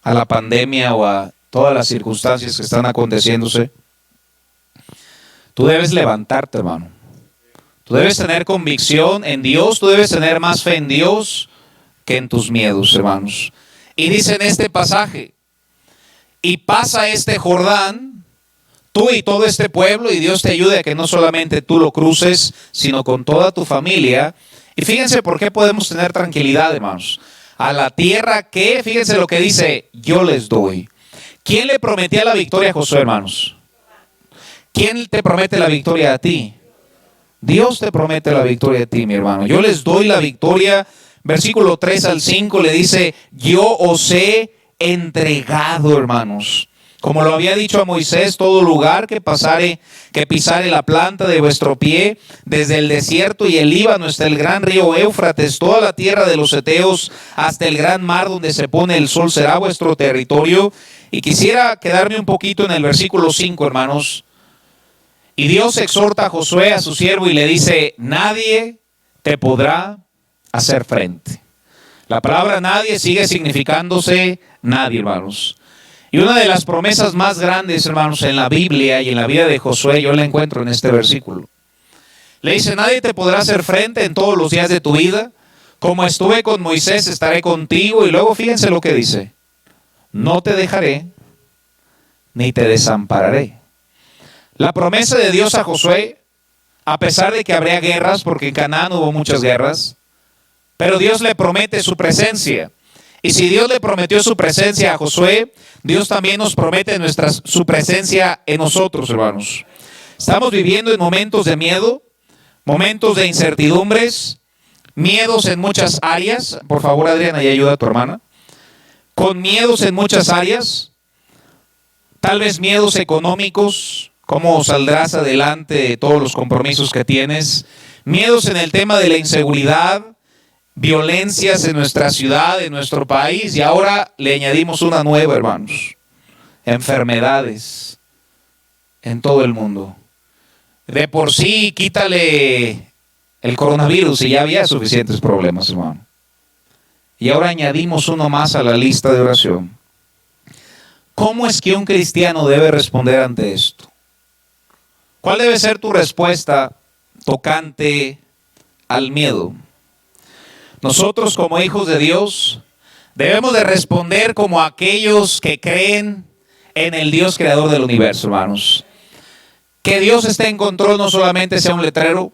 a la pandemia o a todas las circunstancias que están aconteciéndose, tú debes levantarte, hermano. Tú debes tener convicción en Dios, tú debes tener más fe en Dios que en tus miedos, hermanos. Y dice en este pasaje, y pasa este Jordán, tú y todo este pueblo, y Dios te ayude a que no solamente tú lo cruces, sino con toda tu familia. Y fíjense por qué podemos tener tranquilidad, hermanos. A la tierra que, fíjense lo que dice, yo les doy. ¿Quién le prometía la victoria a Josué, hermanos? ¿Quién te promete la victoria a ti? Dios te promete la victoria a ti, mi hermano. Yo les doy la victoria. Versículo 3 al 5 le dice, yo os he entregado, hermanos. Como lo había dicho a Moisés, todo lugar que pisare la planta de vuestro pie, desde el desierto y el Líbano hasta el gran río Éufrates, toda la tierra de los heteos, hasta el gran mar donde se pone el sol, será vuestro territorio. Y quisiera quedarme un poquito en el versículo 5, hermanos. Y Dios exhorta a Josué, a su siervo, y le dice, nadie te podrá hacer frente. La palabra nadie sigue significándose nadie, hermanos. Y una de las promesas más grandes, hermanos, en la Biblia y en la vida de Josué, yo la encuentro en este versículo. Le dice, nadie te podrá hacer frente en todos los días de tu vida. Como estuve con Moisés, estaré contigo. Y luego fíjense lo que dice. No te dejaré, ni te desampararé. La promesa de Dios a Josué, a pesar de que habría guerras, porque en Canaán hubo muchas guerras, pero Dios le promete su presencia. Y si Dios le prometió su presencia a Josué, Dios también nos promete su presencia en nosotros, hermanos. Estamos viviendo en momentos de miedo, momentos de incertidumbres, miedos en muchas áreas. Por favor, Adriana, y ayuda a tu hermana. Con miedos en muchas áreas, tal vez miedos económicos, cómo saldrás adelante de todos los compromisos que tienes, miedos en el tema de la inseguridad, violencias en nuestra ciudad, en nuestro país, y ahora le añadimos una nueva, hermanos, enfermedades en todo el mundo. De por sí, quítale el coronavirus y ya había suficientes problemas, hermano. Y ahora añadimos uno más a la lista de oración. ¿Cómo es que un cristiano debe responder ante esto? ¿Cuál debe ser tu respuesta tocante al miedo? Nosotros como hijos de Dios debemos de responder como aquellos que creen en el Dios creador del universo, hermanos. Que Dios esté en control no solamente sea un letrero,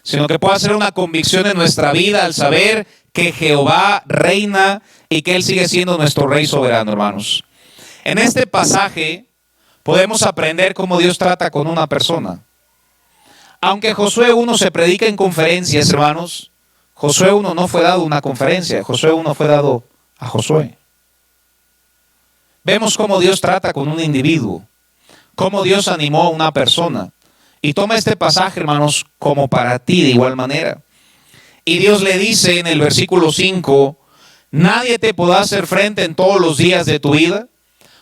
sino que pueda ser una convicción en nuestra vida al saber que Jehová reina y que Él sigue siendo nuestro Rey soberano, hermanos. En este pasaje podemos aprender cómo Dios trata con una persona. Aunque Josué 1 se predica en conferencias, hermanos, Josué 1 no fue dado una conferencia, Josué 1 fue dado a Josué. Vemos cómo Dios trata con un individuo, cómo Dios animó a una persona. Y toma este pasaje, hermanos, como para ti de igual manera. Y Dios le dice en el versículo 5, nadie te podrá hacer frente en todos los días de tu vida.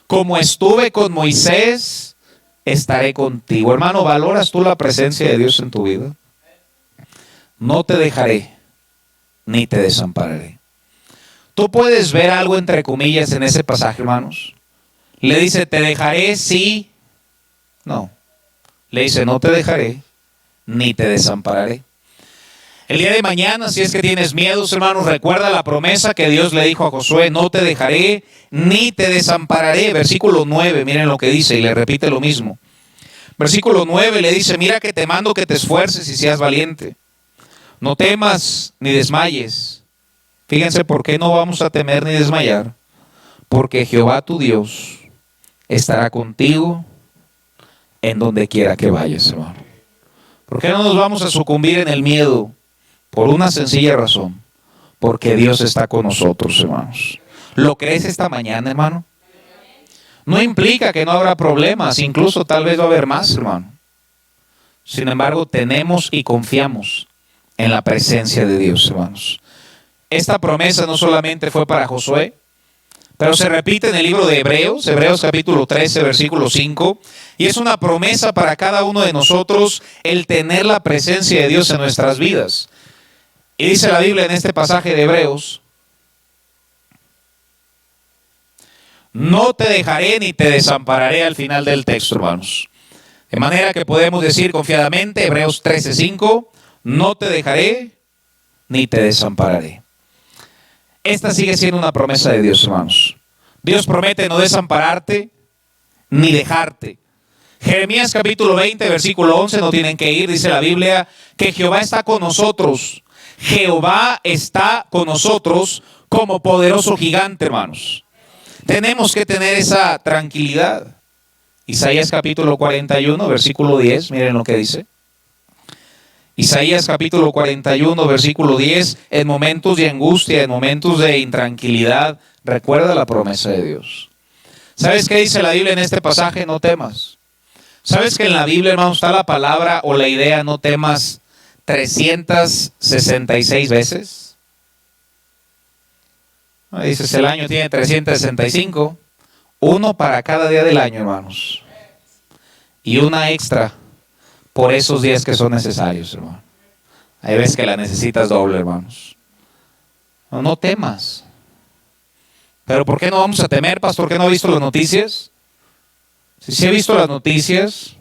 Como estuve con Moisés, estaré contigo. Hermano, ¿valoras tú la presencia de Dios en tu vida? No te dejaré, ni te desampararé. Tú puedes ver algo entre comillas en ese pasaje, hermanos. Le dice, te dejaré, sí. No. Le dice, no te dejaré, ni te desampararé. El día de mañana, si es que tienes miedos, hermanos, recuerda la promesa que Dios le dijo a Josué, no te dejaré, ni te desampararé. Versículo 9, miren lo que dice, y le repite lo mismo. Versículo 9 le dice, mira que te mando que te esfuerces y seas valiente. No temas ni desmayes. Fíjense por qué no vamos a temer ni desmayar. Porque Jehová tu Dios estará contigo en donde quiera que vayas, hermano. ¿Por qué no nos vamos a sucumbir en el miedo? Por una sencilla razón. Porque Dios está con nosotros, hermanos. ¿Lo crees esta mañana, hermano? No implica que no habrá problemas, incluso tal vez va a haber más, hermano. Sin embargo, tenemos y confiamos en la presencia de Dios, hermanos. Esta promesa no solamente fue para Josué, pero se repite en el libro de Hebreos, Hebreos capítulo 13, versículo 5, y es una promesa para cada uno de nosotros el tener la presencia de Dios en nuestras vidas. Y dice la Biblia en este pasaje de Hebreos, No te dejaré ni te desampararé al final del texto, hermanos. De manera que podemos decir confiadamente, Hebreos 13:5, no te dejaré ni te desampararé. Esta sigue siendo una promesa de Dios, hermanos. Dios promete no desampararte ni dejarte. Jeremías capítulo 20, versículo 11, no tienen que ir, dice la Biblia, que Jehová está con nosotros. Jehová está con nosotros como poderoso gigante, hermanos. Tenemos que tener esa tranquilidad. Isaías capítulo 41, versículo 10, miren lo que dice. Isaías capítulo 41, versículo 10, en momentos de angustia, en momentos de intranquilidad, recuerda la promesa de Dios. ¿Sabes qué dice la Biblia en este pasaje? No temas. ¿Sabes que en la Biblia, hermano, está la palabra o la idea no temas 366 veces? Dices, el año tiene 365. Uno para cada día del año, hermanos. Y una extra por esos días que son necesarios, hermano. Hay veces que la necesitas doble, hermanos. No temas. Pero ¿por qué no vamos a temer, pastor? ¿Por qué no ha visto las noticias? Sí he visto las noticias,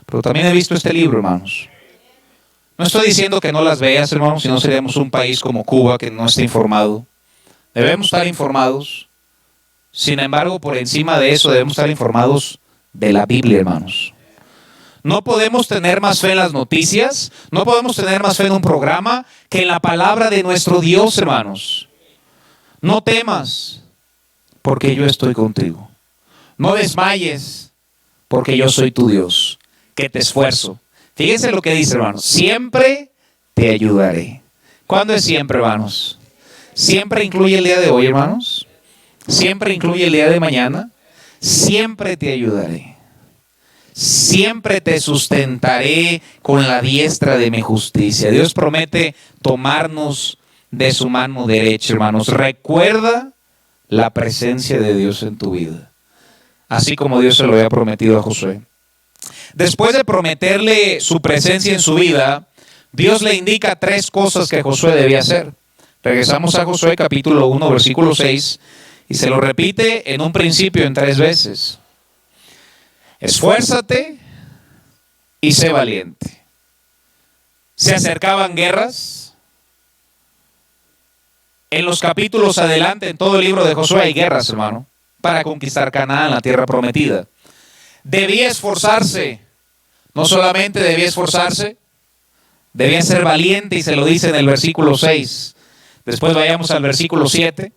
pero también he visto este libro, hermanos. No estoy diciendo que no las veas, hermanos, si no seríamos un país como Cuba que no esté informado. Debemos estar informados. Sin embargo, por encima de eso debemos estar informados de la Biblia, hermanos. No podemos tener más fe en las noticias, no podemos tener más fe en un programa que en la palabra de nuestro Dios, hermanos. No temas, porque yo estoy contigo. No desmayes, porque yo soy tu Dios, que te esfuerzo. Fíjense lo que dice, hermanos. Siempre te ayudaré. ¿Cuándo es siempre, hermanos? Siempre incluye el día de hoy, hermanos. Siempre incluye el día de mañana. Siempre te ayudaré. Siempre te sustentaré con la diestra de mi justicia. Dios promete tomarnos de su mano derecha, hermanos. Recuerda la presencia de Dios en tu vida, así como Dios se lo había prometido a Josué. Después de prometerle su presencia en su vida, Dios le indica 3 cosas que Josué debía hacer. Regresamos a Josué capítulo 1, versículo 6, y se lo repite en un principio en 3 veces. Esfuérzate y sé valiente. Se acercaban guerras. En los capítulos adelante, en todo el libro de Josué hay guerras, hermano, para conquistar Canaán, la tierra prometida. Debía esforzarse. No solamente debía esforzarse, debía ser valiente, y se lo dice en el versículo 6. Después vayamos al versículo 7.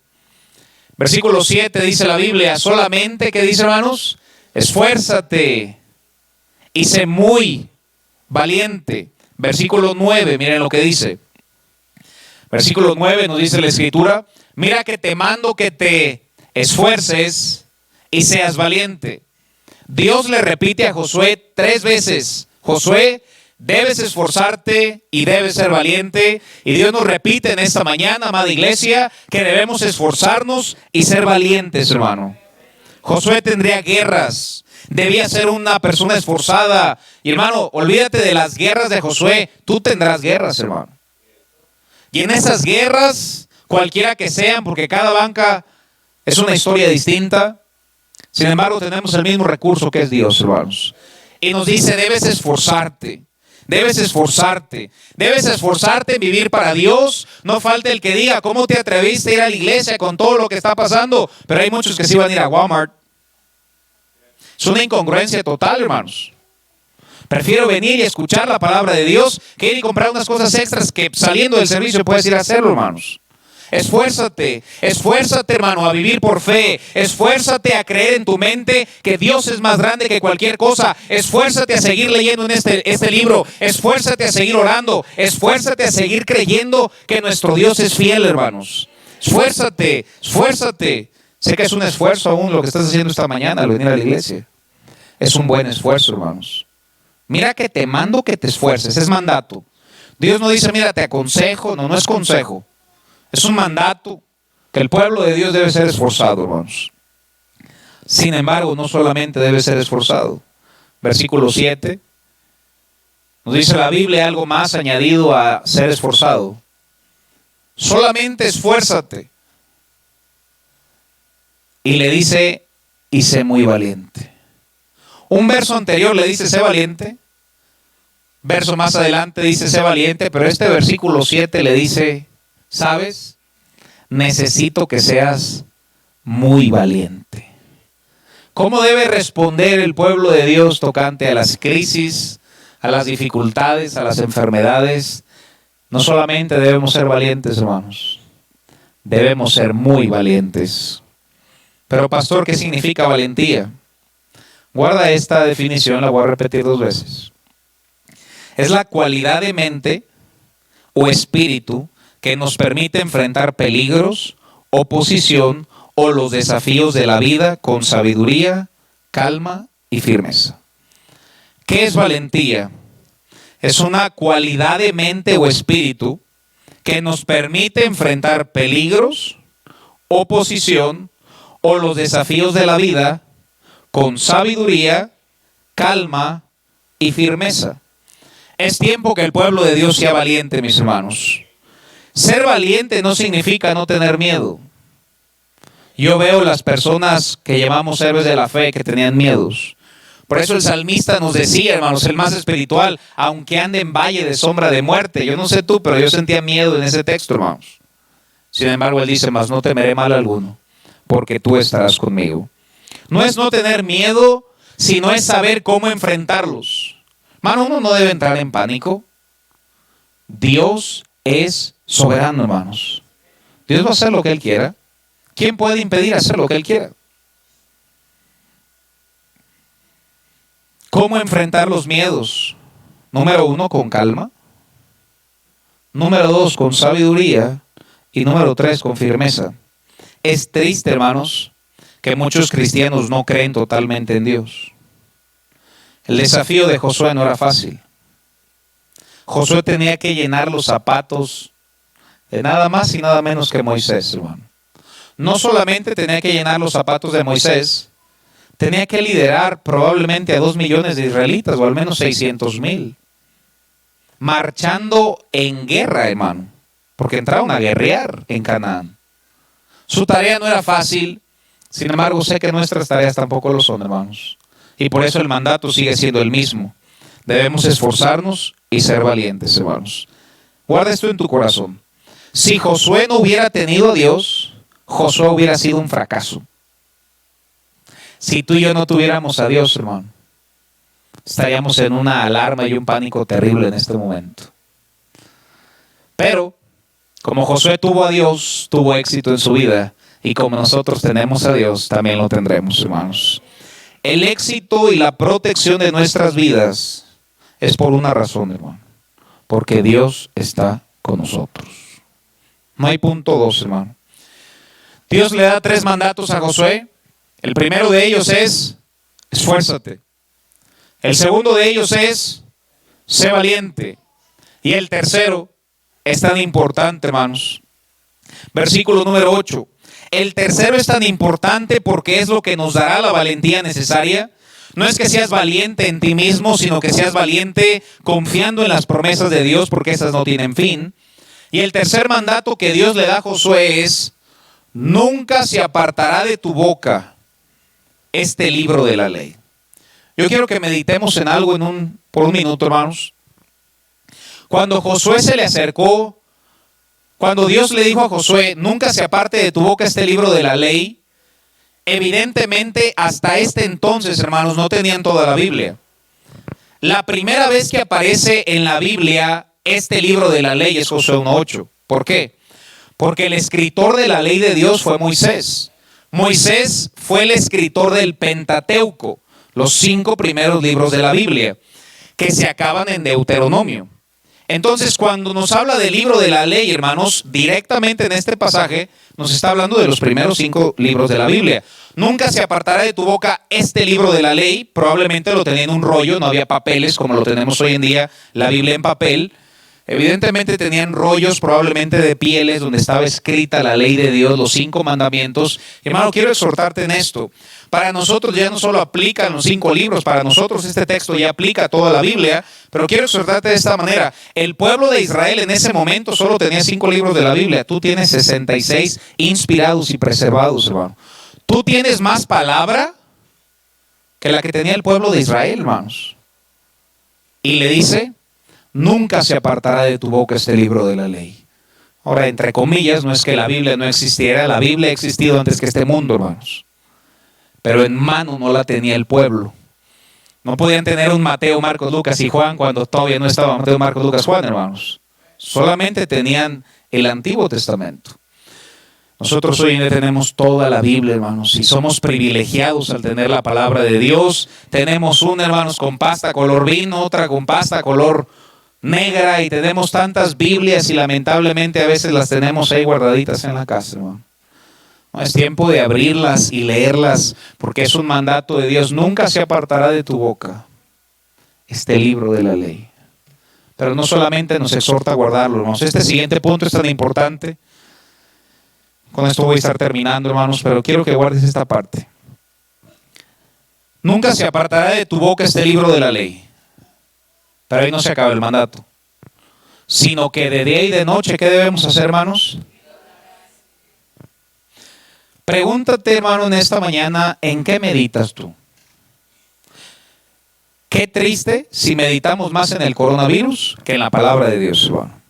Versículo 7 dice la Biblia, solamente, ¿qué dice, hermanos? Esfuérzate y sé muy valiente. Versículo 9, miren lo que dice. Versículo 9 nos dice la Escritura, mira que te mando que te esfuerces y seas valiente. Dios le repite a Josué 3 veces, Josué, debes esforzarte y debes ser valiente. Y Dios nos repite en esta mañana, amada iglesia, que debemos esforzarnos y ser valientes, hermano. Josué tendría guerras, debía ser una persona esforzada. Y hermano, olvídate de las guerras de Josué, tú tendrás guerras, hermano. Y en esas guerras, cualquiera que sean, porque cada banca es una historia distinta, sin embargo tenemos el mismo recurso que es Dios, hermanos. Y nos dice, debes esforzarte. Debes esforzarte, debes esforzarte en vivir para Dios. No falta el que diga, ¿cómo te atreviste a ir a la iglesia con todo lo que está pasando? Pero hay muchos que sí van a ir a Walmart. Es una incongruencia total, hermanos. Prefiero venir y escuchar la palabra de Dios que ir y comprar unas cosas extras que saliendo del servicio puedes ir a hacerlo, hermanos. Esfuérzate, esfuérzate, hermano, a vivir por fe. Esfuérzate a creer en tu mente que Dios es más grande que cualquier cosa. Esfuérzate a seguir leyendo en este libro. Esfuérzate a seguir orando. Esfuérzate a seguir creyendo que nuestro Dios es fiel, hermanos. Esfuérzate, esfuérzate. Sé que es un esfuerzo aún lo que estás haciendo esta mañana al venir a la iglesia. Es un buen esfuerzo, hermanos. Mira que te mando que te esfuerces, es mandato. Dios no dice, mira, te aconsejo, no es consejo. Es un mandato que el pueblo de Dios debe ser esforzado, hermanos. Sin embargo, no solamente debe ser esforzado. Versículo 7, nos dice la Biblia algo más añadido a ser esforzado. Solamente esfuérzate y le dice, y sé muy valiente. Un verso anterior le dice, sé valiente. Verso más adelante dice, sé valiente, pero este versículo 7 le dice, ¿sabes? Necesito que seas muy valiente. ¿Cómo debe responder el pueblo de Dios tocante a las crisis, a las dificultades, a las enfermedades? No solamente debemos ser valientes, hermanos, debemos ser muy valientes. Pero pastor, ¿qué significa valentía? Guarda esta definición, la voy a repetir 2 veces. Es la cualidad de mente o espíritu que nos permite enfrentar peligros, oposición o los desafíos de la vida con sabiduría, calma y firmeza. ¿Qué es valentía? Es una cualidad de mente o espíritu que nos permite enfrentar peligros, oposición o los desafíos de la vida con sabiduría, calma y firmeza. Es tiempo que el pueblo de Dios sea valiente, mis hermanos. Ser valiente no significa no tener miedo. Yo veo las personas que llamamos héroes de la fe que tenían miedos. Por eso el salmista nos decía, hermanos, el más espiritual, aunque ande en valle de sombra de muerte. Yo no sé tú, pero yo sentía miedo en ese texto, hermanos. Sin embargo, él dice, mas no temeré mal alguno, porque tú estarás conmigo. No es no tener miedo, sino es saber cómo enfrentarlos. Hermano, uno no debe entrar en pánico. Dios es soberano, hermanos. Dios va a hacer lo que Él quiera. ¿Quién puede impedir hacer lo que Él quiera? ¿Cómo enfrentar los miedos? Número 1, con calma. Número 2, con sabiduría. Y número 3, con firmeza. Es triste, hermanos, que muchos cristianos no creen totalmente en Dios. El desafío de Josué no era fácil. Josué tenía que llenar los zapatos de nada más y nada menos que Moisés, hermano. No solamente tenía que llenar los zapatos de Moisés, tenía que liderar probablemente a 2 millones de israelitas, o al menos 600,000, marchando en guerra, hermano, porque entraron a guerrear en Canaán. Su tarea no era fácil, sin embargo, sé que nuestras tareas tampoco lo son, hermanos. Y por eso el mandato sigue siendo el mismo. Debemos esforzarnos y ser valientes, hermanos. Guarda esto en tu corazón. Si Josué no hubiera tenido a Dios, Josué hubiera sido un fracaso. Si tú y yo no tuviéramos a Dios, hermano, estaríamos en una alarma y un pánico terrible en este momento. Pero, como Josué tuvo a Dios, tuvo éxito en su vida. Y como nosotros tenemos a Dios, también lo tendremos, hermanos. El éxito y la protección de nuestras vidas es por una razón, hermano. Porque Dios está con nosotros. No hay punto 2, hermano. Dios le da 3 mandatos a Josué. El primero de ellos es, esfuérzate. El segundo de ellos es, sé valiente. Y el tercero es tan importante, hermanos. Versículo número 8. El tercero es tan importante porque es lo que nos dará la valentía necesaria. No es que seas valiente en ti mismo, sino que seas valiente confiando en las promesas de Dios, porque esas no tienen fin. Y el tercer mandato que Dios le da a Josué es, nunca se apartará de tu boca este libro de la ley. Yo quiero que meditemos en algo por un minuto, hermanos. Cuando Josué se le acercó, cuando Dios le dijo a Josué, nunca se aparte de tu boca este libro de la ley, evidentemente hasta este entonces, hermanos, no tenían toda la Biblia. La primera vez que aparece en la Biblia este libro de la ley es Josué 1:8. ¿Por qué? Porque el escritor de la ley de Dios fue Moisés. Moisés fue el escritor del Pentateuco, los 5 primeros libros de la Biblia, que se acaban en Deuteronomio. Entonces, cuando nos habla del libro de la ley, hermanos, directamente en este pasaje nos está hablando de los primeros 5 libros de la Biblia. Nunca se apartará de tu boca este libro de la ley. Probablemente lo tenía en un rollo, no había papeles como lo tenemos hoy en día, la Biblia en papel. Evidentemente tenían rollos probablemente de pieles donde estaba escrita la ley de Dios, los 5 mandamientos. Hermano, quiero exhortarte en esto. Para nosotros ya no solo aplican los 5 libros, para nosotros este texto ya aplica toda la Biblia, pero quiero exhortarte de esta manera. El pueblo de Israel en ese momento solo tenía 5 libros de la Biblia. Tú tienes 66 inspirados y preservados, hermano. Tú tienes más palabra que la que tenía el pueblo de Israel, hermanos. Y le dice, nunca se apartará de tu boca este libro de la ley. Ahora, entre comillas, no es que la Biblia no existiera, la Biblia ha existido antes que este mundo, hermanos. Pero en mano no la tenía el pueblo. No podían tener un Mateo, Marcos, Lucas y Juan cuando todavía no estaba Mateo, Marcos, Lucas, Juan, hermanos. Solamente tenían el Antiguo Testamento. Nosotros hoy en día tenemos toda la Biblia, hermanos, y somos privilegiados al tener la palabra de Dios. Tenemos una, hermanos, con pasta color vino, otra con pasta color negra, y tenemos tantas Biblias y lamentablemente a veces las tenemos ahí guardaditas en la casa, hermano. No, es tiempo de abrirlas y leerlas, porque es un mandato de Dios. Nunca se apartará de tu boca este libro de la ley. Pero no solamente nos exhorta a guardarlo, hermanos. Este siguiente punto es tan importante. Con esto voy a estar terminando, hermanos, pero quiero que guardes esta parte. Nunca se apartará de tu boca este libro de la ley. Pero ahí no se acaba el mandato. Sino que de día y de noche, ¿qué debemos hacer, hermanos? Pregúntate, hermano, en esta mañana, ¿en qué meditas tú? Qué triste si meditamos más en el coronavirus que en la palabra de Dios, hermano.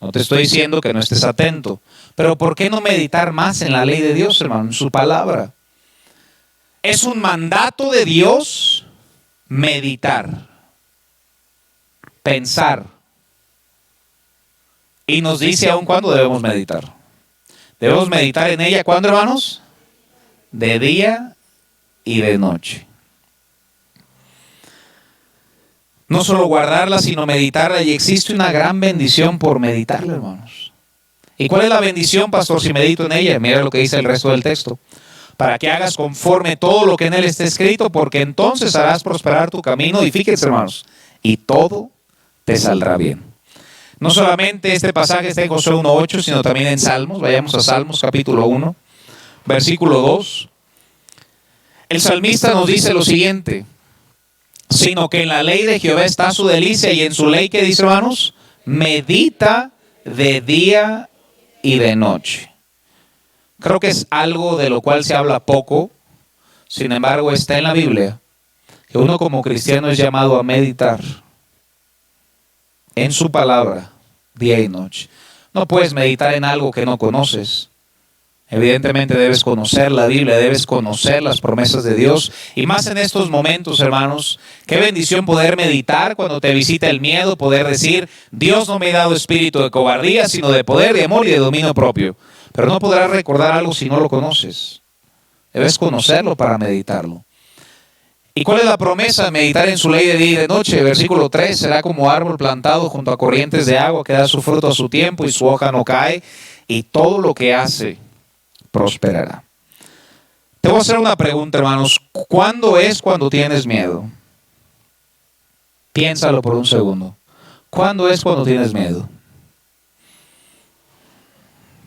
No te estoy diciendo que no estés atento, pero ¿por qué no meditar más en la ley de Dios, hermano, en su palabra? Es un mandato de Dios meditar, pensar. Y nos dice aún cuándo debemos meditar. Debemos meditar en ella, ¿cuándo, hermanos? De día y de noche. No solo guardarla, sino meditarla. Y existe una gran bendición por meditarla, hermanos. ¿Y cuál es la bendición, pastor, si medito en ella? Mira lo que dice el resto del texto. Para que hagas conforme todo lo que en él esté escrito, porque entonces harás prosperar tu camino. Y fíjense, hermanos, y todo te saldrá bien. No solamente este pasaje está en Josué 1:8, sino también en Salmos. Vayamos a Salmos capítulo 1, versículo 2. El salmista nos dice lo siguiente: sino que en la ley de Jehová está su delicia, y en su ley, ¿qué dice, hermanos? Medita de día y de noche. Creo que es algo de lo cual se habla poco, sin embargo está en la Biblia, que uno como cristiano es llamado a meditar en su palabra día y noche. No puedes meditar en algo que no conoces. Evidentemente debes conocer la Biblia, debes conocer las promesas de Dios. Y más en estos momentos, hermanos, qué bendición poder meditar cuando te visita el miedo, poder decir, Dios no me ha dado espíritu de cobardía, sino de poder, de amor y de dominio propio. Pero no podrás recordar algo si no lo conoces. Debes conocerlo para meditarlo. ¿Y cuál es la promesa? Meditar en su ley de día y de noche. Versículo 3, será como árbol plantado junto a corrientes de agua, que da su fruto a su tiempo y su hoja no cae, y todo lo que hace prosperará. Te voy a hacer una pregunta, hermanos. ¿Cuándo es cuando tienes miedo? Piénsalo por un segundo. ¿Cuándo es cuando tienes miedo?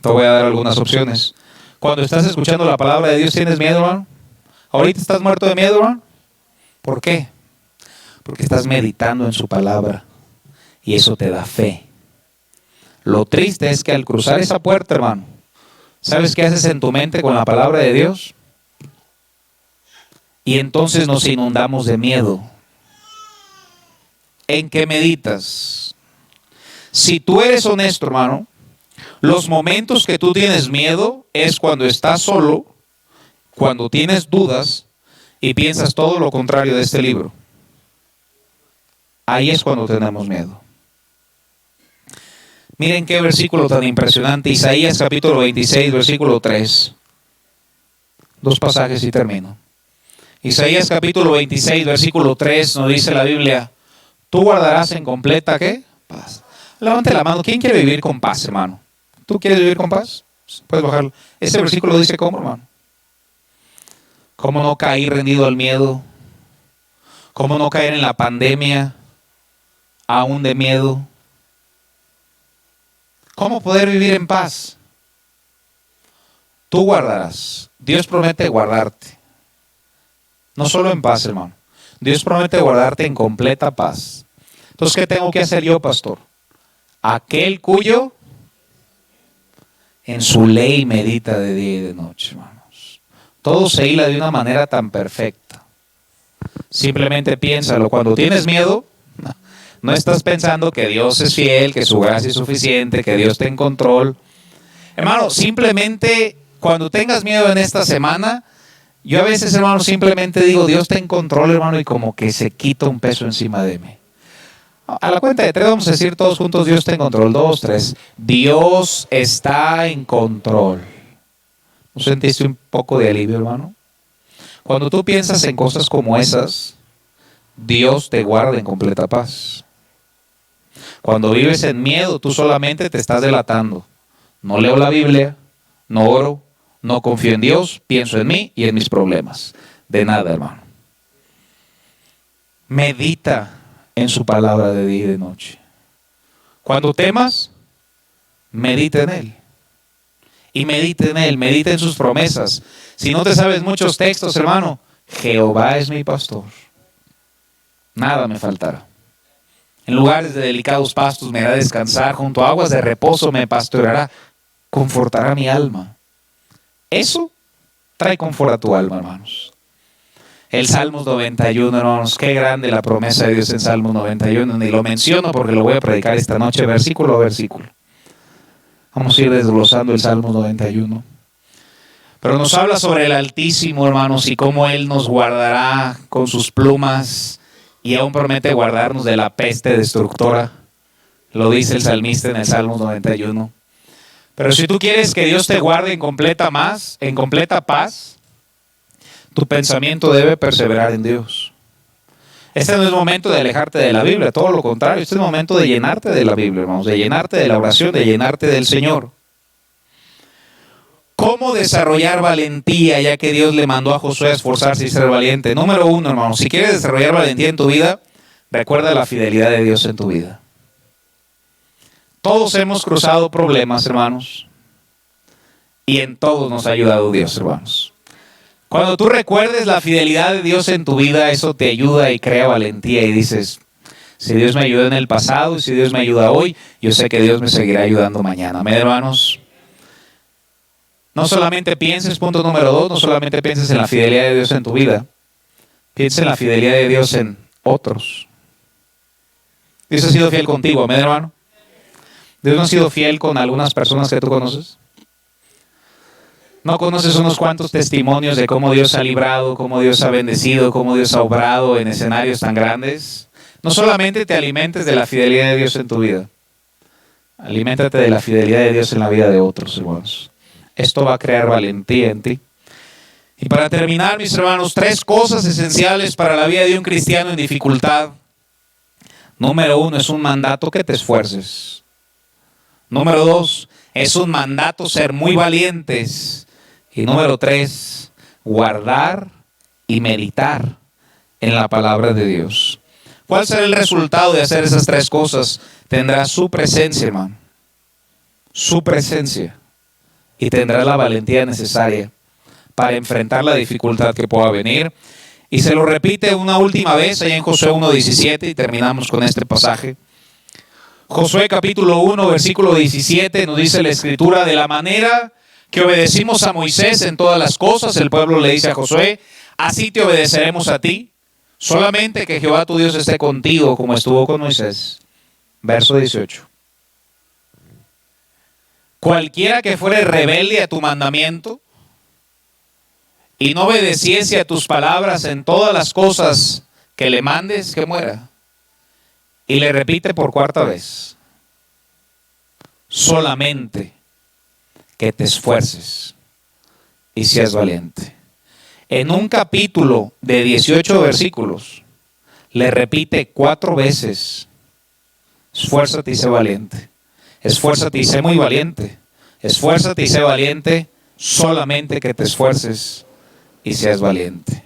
Te voy a dar algunas opciones. Cuando estás escuchando la palabra de Dios, ¿tienes miedo, hermano? ¿Ahorita estás muerto de miedo, hermano? ¿Por qué? Porque estás meditando en su palabra y eso te da fe. Lo triste es que al cruzar esa puerta, hermano, ¿sabes qué haces en tu mente con la palabra de Dios? Y entonces nos inundamos de miedo. ¿En qué meditas? Si tú eres honesto, hermano, los momentos que tú tienes miedo es cuando estás solo, cuando tienes dudas y piensas todo lo contrario de este libro. Ahí es cuando tenemos miedo. Miren qué versículo tan impresionante. Isaías capítulo 26, versículo 3. Dos pasajes y termino. Isaías capítulo 26, versículo 3 nos dice la Biblia: tú guardarás en completa, ¿qué? Paz. Levante la mano. ¿Quién quiere vivir con paz, hermano? ¿Tú quieres vivir con paz? Puedes bajarlo. Ese versículo dice cómo, hermano. ¿Cómo no caer rendido al miedo? ¿Cómo no caer en la pandemia aún de miedo? ¿Cómo poder vivir en paz? Tú guardarás. Dios promete guardarte. No solo en paz, hermano. Dios promete guardarte en completa paz. Entonces, ¿qué tengo que hacer yo, pastor? Aquel cuyo en su ley medita de día y de noche, hermanos. Todo se hila de una manera tan perfecta. Simplemente piénsalo. Cuando tienes miedo, no estás pensando que Dios es fiel, que su gracia es suficiente, que Dios está en control. Hermano, simplemente cuando tengas miedo en esta semana, yo a veces, hermano, simplemente digo, Dios está en control, hermano, y como que se quita un peso encima de mí. A la cuenta de 3 vamos a decir todos juntos, Dios está en control. 2, 3. Dios está en control. ¿No sentiste un poco de alivio, hermano? Cuando tú piensas en cosas como esas, Dios te guarda en completa paz. Cuando vives en miedo, tú solamente te estás delatando. No leo la Biblia, no oro, no confío en Dios, pienso en mí y en mis problemas. De nada, hermano. Medita en su palabra de día y de noche. Cuando temas, medita en Él. Y medita en Él, medita en sus promesas. Si no te sabes muchos textos, hermano, Jehová es mi pastor. Nada me faltará. En lugares de delicados pastos me hará descansar, junto a aguas de reposo me pastoreará, confortará mi alma. Eso trae confort a tu alma, hermanos. El Salmos 91, hermanos, qué grande la promesa de Dios en Salmos 91. Ni lo menciono porque lo voy a predicar esta noche, versículo a versículo. Vamos a ir desglosando el Salmos 91. Pero nos habla sobre el Altísimo, hermanos, y cómo Él nos guardará con sus plumas y aún promete guardarnos de la peste destructora. Lo dice el salmista en el Salmos 91. Pero si tú quieres que Dios te guarde en completa paz, tu pensamiento debe perseverar en Dios. Este no es momento de alejarte de la Biblia, todo lo contrario, este es el momento de llenarte de la Biblia, hermanos, de llenarte de la oración, de llenarte del Señor. ¿Cómo desarrollar valentía, ya que Dios le mandó a Josué a esforzarse y ser valiente? Número 1, hermanos, si quieres desarrollar valentía en tu vida, recuerda la fidelidad de Dios en tu vida. Todos hemos cruzado problemas, hermanos, y en todos nos ha ayudado Dios, hermanos. Cuando tú recuerdes la fidelidad de Dios en tu vida, eso te ayuda y crea valentía y dices, si Dios me ayudó en el pasado y si Dios me ayuda hoy, yo sé que Dios me seguirá ayudando mañana. Amén, hermanos. No solamente pienses, punto número 2, no solamente pienses en la fidelidad de Dios en tu vida, piensa en la fidelidad de Dios en otros. Dios ha sido fiel contigo, amén, hermano. Dios no ha sido fiel con algunas personas que tú conoces. ¿No conoces unos cuantos testimonios de cómo Dios ha librado, cómo Dios ha bendecido, cómo Dios ha obrado en escenarios tan grandes? No solamente te alimentes de la fidelidad de Dios en tu vida, aliméntate de la fidelidad de Dios en la vida de otros, hermanos. Esto va a crear valentía en ti. Y para terminar, mis hermanos, 3 cosas esenciales para la vida de un cristiano en dificultad. Número 1, es un mandato que te esfuerces. Número 2, es un mandato ser muy valientes. Y número 3, guardar y meditar en la palabra de Dios. ¿Cuál será el resultado de hacer esas 3 cosas? Tendrás su presencia, hermano. Su presencia. Y tendrás la valentía necesaria para enfrentar la dificultad que pueda venir. Y se lo repite una última vez allá en Josué 1:17 y terminamos con este pasaje. Josué capítulo 1, versículo 17 nos dice la Escritura: de la manera que obedecimos a Moisés en todas las cosas, el pueblo le dice a Josué, así te obedeceremos a ti, solamente que Jehová tu Dios esté contigo como estuvo con Moisés. Verso 18. Cualquiera que fuere rebelde a tu mandamiento y no obedeciese a tus palabras en todas las cosas que le mandes, que muera. Y le repite por 4ª vez, solamente que te esfuerces y seas valiente. En un capítulo de 18 versículos, le repite 4 veces, esfuérzate y sé valiente. Esfuérzate y sé muy valiente. Esfuérzate y sé valiente, solamente que te esfuerces y seas valiente.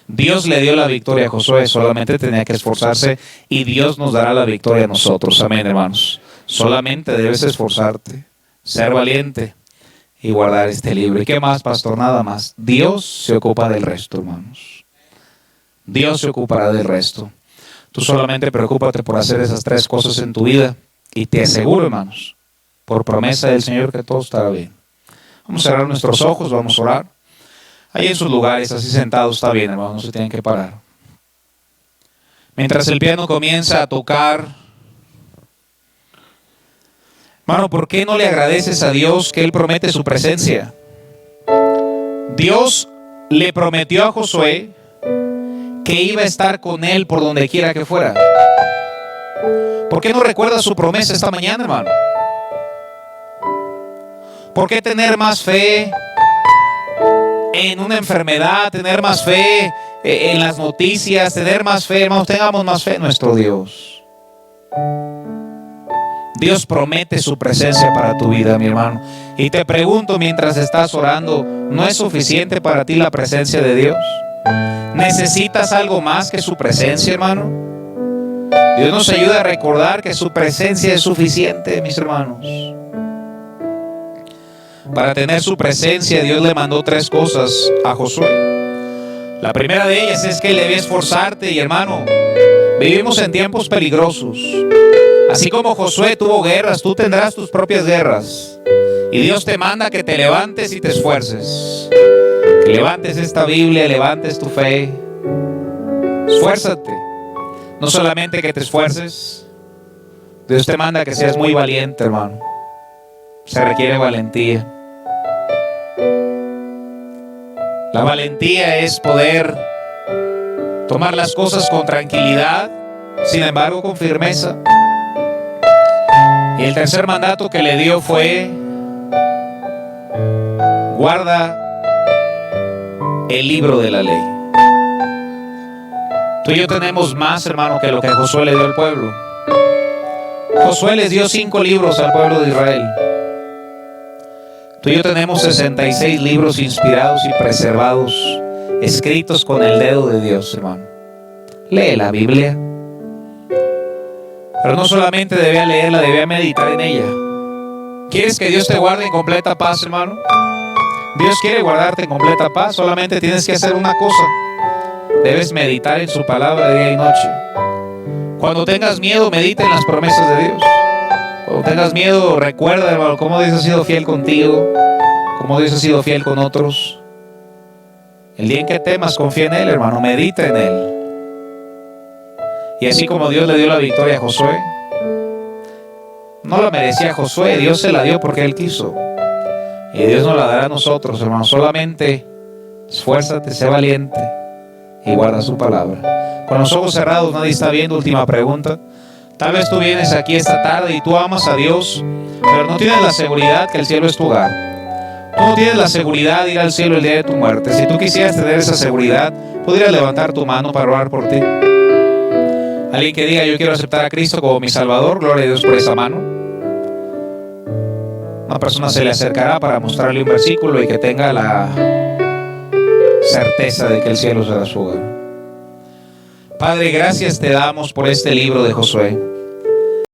Dios le dio la victoria a Josué, solamente tenía que esforzarse y Dios nos dará la victoria a nosotros. Amén, hermanos. Solamente debes esforzarte, ser valiente y guardar este libro. ¿Y qué más, pastor? Nada más. Dios se ocupa del resto, hermanos. Dios se ocupará del resto. Tú solamente preocúpate por hacer esas 3 cosas en tu vida y te aseguro, hermanos, por promesa del Señor, que todo estará bien. Vamos a cerrar nuestros ojos, vamos a orar. Ahí en sus lugares, así sentados, está bien, hermano, no se tienen que parar. Mientras el piano comienza a tocar, hermano, ¿por qué no le agradeces a Dios que Él promete su presencia? Dios le prometió a Josué que iba a estar con él por donde quiera que fuera. ¿Por qué no recuerdas su promesa esta mañana, hermano? ¿Por qué tener más fe en una enfermedad, tener más fe en las noticias, tener más fe, hermanos? Tengamos más fe en nuestro Dios. Dios promete su presencia para tu vida, mi hermano. Y te pregunto mientras estás orando, ¿no es suficiente para ti la presencia de Dios? ¿Necesitas algo más que su presencia, hermano? Dios nos ayuda a recordar que su presencia es suficiente, mis hermanos. Para tener su presencia, Dios le mandó 3 cosas a Josué. La primera de ellas es que él debía esforzarte, y hermano, vivimos en tiempos peligrosos. Así como Josué tuvo guerras, tú tendrás tus propias guerras. Y Dios te manda que te levantes y te esfuerces. Que levantes esta Biblia, levantes tu fe. Esfuérzate. No solamente que te esfuerces. Dios te manda que seas muy valiente, hermano. Se requiere valentía. La valentía es poder tomar las cosas con tranquilidad, sin embargo con firmeza. Y el tercer mandato que le dio fue: guarda el libro de la ley. Tú y yo tenemos más, hermano, que lo que Josué le dio al pueblo. Josué les dio 5 libros al pueblo de Israel. Tú y yo tenemos 66 libros inspirados y preservados, escritos con el dedo de Dios, hermano. Lee la Biblia. Pero no solamente debía leerla, debía meditar en ella. ¿Quieres que Dios te guarde en completa paz, hermano? Dios quiere guardarte en completa paz. Solamente tienes que hacer una cosa: debes meditar en su palabra día y noche. Cuando tengas miedo, medita en las promesas de Dios. Cuando tengas miedo, recuerda, hermano, cómo Dios ha sido fiel contigo, cómo Dios ha sido fiel con otros. El día en que temas, confía en Él, hermano, medita en Él. Y así como Dios le dio la victoria a Josué, no la merecía Josué, Dios se la dio porque Él quiso. Y Dios nos la dará a nosotros, hermano. Solamente esfuérzate, sé valiente y guarda su palabra. Con los ojos cerrados, nadie está viendo. Última pregunta. Tal vez tú vienes aquí esta tarde y tú amas a Dios, pero no tienes la seguridad que el cielo es tu hogar. Tú no tienes la seguridad de ir al cielo el día de tu muerte. Si tú quisieras tener esa seguridad, podrías levantar tu mano para orar por ti. Alguien que diga: yo quiero aceptar a Cristo como mi Salvador. Gloria a Dios por esa mano. Una persona se le acercará para mostrarle un versículo y que tenga la certeza de que el cielo será su hogar. Padre, gracias te damos por este libro de Josué.